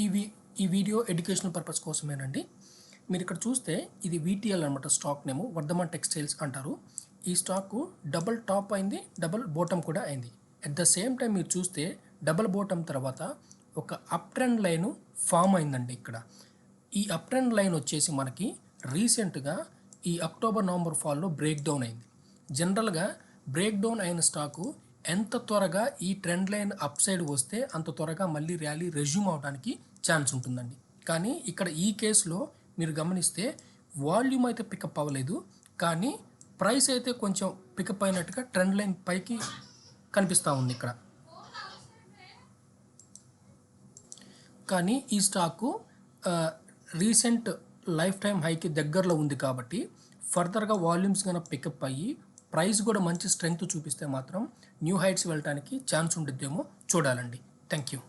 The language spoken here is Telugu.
ఇవి ఈ వీడియో ఎడ్యుకేషనల్ పర్పస్ కోసమేనండి. మీరు ఇక్కడ చూస్తే ఇది వీటీఎల్ అనమాట. స్టాక్ నేము వర్ధమాన్ టెక్స్టైల్స్ అంటారు. ఈ స్టాకు డబుల్ టాప్ అయింది, డబుల్ బాటమ్ కూడా అయింది. అట్ ద సేమ్ టైం మీరు చూస్తే డబుల్ బాటమ్ తర్వాత ఒక అప్ ట్రెండ్ లైన్ ఫామ్ అయిందండి. ఇక్కడ ఈ అప్ ట్రెండ్ లైన్ వచ్చేసి మనకి రీసెంట్గా ఈ అక్టోబర్ నవంబర్ ఫాల్లో బ్రేక్ డౌన్ అయింది. జనరల్గా బ్రేక్ డౌన్ అయిన స్టాకు ఎంత త్వరగా ఈ ట్రెండ్ లైన్ అప్ సైడ్ వస్తే అంత త్వరగా మళ్ళీ ర్యాలీ రెజ్యూమ్ అవడానికి ఛాన్స్ ఉంటుందండి. కానీ ఇక్కడ ఈ కేసులో మీరు గమనిస్తే వాల్యూమ్ అయితే పికప్ అవ్వలేదు, కానీ ప్రైస్ అయితే కొంచెం పికప్ అయినట్టుగా ట్రెండ్ లైన్ పైకి కనిపిస్తూ ఉంది ఇక్కడ. కానీ ఈ స్టాకు రీసెంట్ లైఫ్ టైం హైకి దగ్గరలో ఉంది కాబట్టి ఫర్దర్గా వాల్యూమ్స్ కన్నా పికప్ అయ్యి ప్రైస్ కూడా మంచి స్ట్రెంగ్త్ చూపిస్తే మాత్రం న్యూ హైట్స్ వెళ్ళడానికి ఛాన్స్ ఉంటుందేమో చూడాలండి. Thank you.